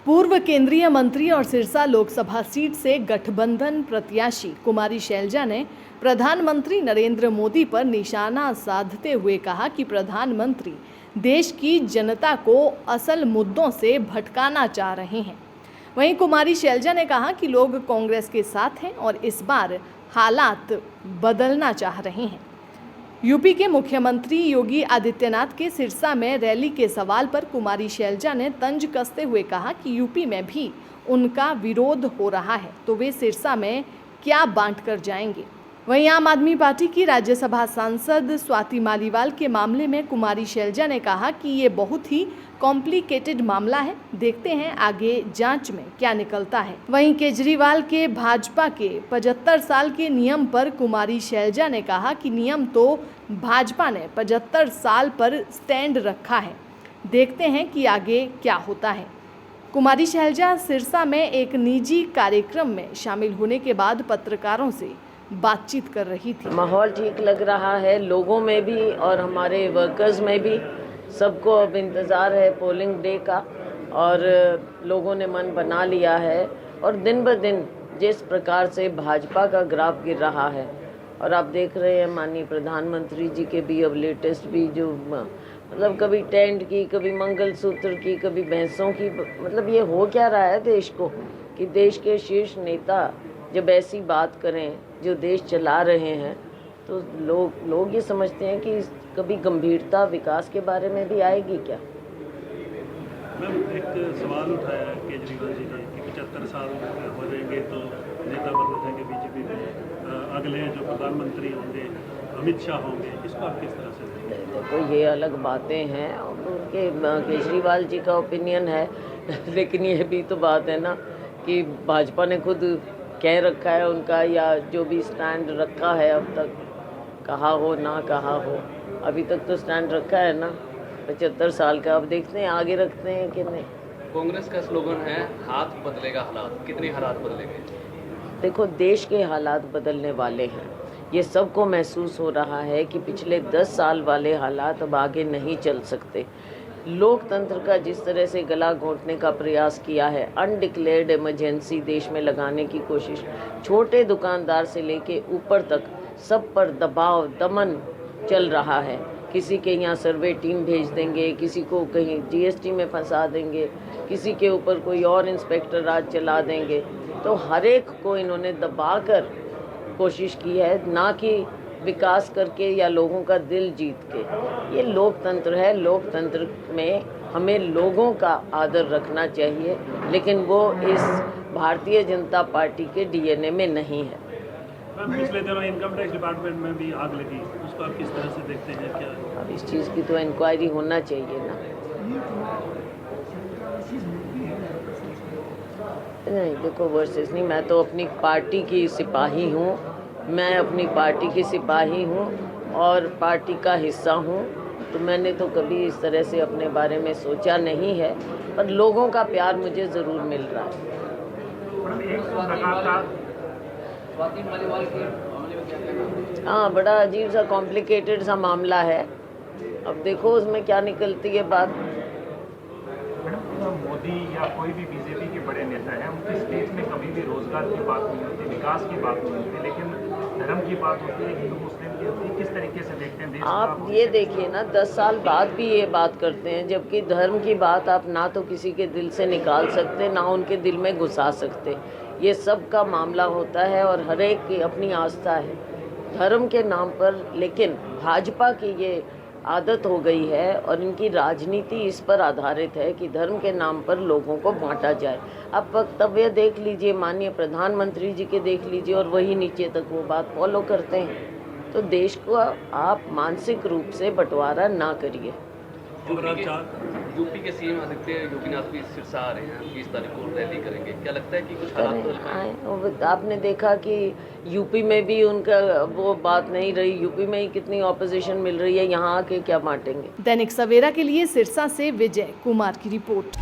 पूर्व केंद्रीय मंत्री और सिरसा लोकसभा सीट से गठबंधन प्रत्याशी कुमारी शैलजा ने प्रधानमंत्री नरेंद्र मोदी पर निशाना साधते हुए कहा कि प्रधानमंत्री देश की जनता को असल मुद्दों से भटकाना चाह रहे हैं। वहीं कुमारी शैलजा ने कहा कि लोग कांग्रेस के साथ हैं और इस बार हालात बदलना चाह रहे हैं। यूपी के मुख्यमंत्री योगी आदित्यनाथ के सिरसा में रैली के सवाल पर कुमारी शैलजा ने तंज कसते हुए कहा कि यूपी में भी उनका विरोध हो रहा है तो वे सिरसा में क्या बांट कर जाएंगे। वहीं आम आदमी पार्टी की राज्यसभा सांसद स्वाति मालीवाल के मामले में कुमारी शैलजा ने कहा कि ये बहुत ही कॉम्प्लिकेटेड मामला है, देखते हैं आगे जांच में क्या निकलता है। वहीं केजरीवाल के भाजपा के 75 साल के नियम पर कुमारी शैलजा ने कहा कि नियम तो भाजपा ने 75 साल पर स्टैंड रखा है, देखते हैं कि आगे क्या होता है। कुमारी शैलजा सिरसा में एक निजी कार्यक्रम में शामिल होने के बाद पत्रकारों से बातचीत कर रही थी। माहौल ठीक लग रहा है, लोगों में भी और हमारे वर्कर्स में भी। सबको अब इंतज़ार है पोलिंग डे का और लोगों ने मन बना लिया है। और दिन ब दिन जिस प्रकार से भाजपा का ग्राफ गिर रहा है और आप देख रहे हैं माननीय प्रधानमंत्री जी के भी अब लेटेस्ट भी जो मतलब कभी टेंट की, कभी मंगलसूत्र की, कभी भैंसों की, मतलब ये हो क्या रहा है देश को कि देश के शीर्ष नेता जब ऐसी बात करें जो देश चला रहे हैं तो लोग ये समझते हैं कि कभी गंभीरता विकास के बारे में भी आएगी क्या। मैम एक सवाल उठाया है केजरीवाल जी ने कि 75 साल हो जाएंगे तो नेता बदल जाएंगे बीजेपी में, अगले जो प्रधानमंत्री होंगे अमित शाह होंगे, इसको आप किस तरह से देखो ये अलग बातें हैं और उनके केजरीवाल जी का ओपिनियन है लेकिन ये भी तो बात है ना कि भाजपा ने खुद कह रखा है उनका या जो भी स्टैंड रखा है अब तक, कहा हो ना कहा हो, अभी तक तो स्टैंड रखा है ना 75 साल का। अब देखते हैं आगे रखते हैं कि नहीं। कांग्रेस का स्लोगन है हाथ बदलेगा हालात, कितने हालात बदलेंगे? देखो देश के हालात बदलने वाले हैं, ये सबको महसूस हो रहा है कि पिछले 10 साल वाले हालात अब आगे नहीं चल सकते। लोकतंत्र का जिस तरह से गला घोंटने का प्रयास किया है, अनडिक्लेयर्ड इमरजेंसी देश में लगाने की कोशिश, छोटे दुकानदार से लेके ऊपर तक सब पर दबाव दमन चल रहा है। किसी के यहाँ सर्वे टीम भेज देंगे, किसी को कहीं जीएसटी में फंसा देंगे, किसी के ऊपर कोई और इंस्पेक्टर राज चला देंगे, तो हर एक को इन्होंने दबाकर कोशिश की है, ना कि विकास करके या लोगों का दिल जीत के। ये लोकतंत्र है, लोकतंत्र में हमें लोगों का आदर रखना चाहिए, लेकिन वो इस भारतीय जनता पार्टी के डीएनए में नहीं है। पिछले दिनों इनकम टैक्स डिपार्टमेंट में भी आग लगी, उसको आप किस तरह से देखते हैं? क्या अब इस चीज़ की तो इंक्वायरी होना चाहिए ना। नहीं देखो वर्सेस नहीं, मैं तो अपनी पार्टी की सिपाही हूँ, मैं अपनी पार्टी की सिपाही हूँ और पार्टी का हिस्सा हूँ, तो मैंने तो कभी इस तरह से अपने बारे में सोचा नहीं है, पर लोगों का प्यार मुझे ज़रूर मिल रहा है। हाँ बड़ा अजीब सा कॉम्प्लिकेटेड सा मामला है, अब देखो उसमें क्या निकलती है बात। मोदी या कोई भी बीजेपी के बड़े नेता हैं, उनकी स्टेज में कभी भी रोजगार की बात नहीं होती, विकास की बात नहीं होती, लेकिन धर्म की बात होती है, हिंदू मुस्लिम की होती है। किस तरीके से देखते हैं देश? आप ये देखिए ना 10 साल बाद भी ये बात करते हैं, जबकि धर्म की बात आप ना तो किसी के दिल से निकाल सकते, ना उनके दिल में घुसा सकते। ये सब का मामला होता है और हर एक की अपनी आस्था है धर्म के नाम पर, लेकिन भाजपा की ये आदत हो गई है और इनकी राजनीति इस पर आधारित है कि धर्म के नाम पर लोगों को बांटा जाए। आप वक्तव्य देख लीजिए, माननीय प्रधानमंत्री जी के देख लीजिए और वही नीचे तक वो बात फॉलो करते हैं। तो देश को आप मानसिक रूप से बंटवारा ना करिए। यूपी के सीएम आदित्य योगीनाथ भी सिरसा आ रहे हैं, 20 तारीख को रैली करेंगे, क्या लगता है कि कुछ हालात? आपने देखा कि यूपी में भी उनका वो बात नहीं रही, यूपी में ही कितनी ऑपोजिशन मिल रही है, यहाँ आके क्या बांटेंगे। दैनिक सवेरा के लिए सिरसा से विजय कुमार की रिपोर्ट।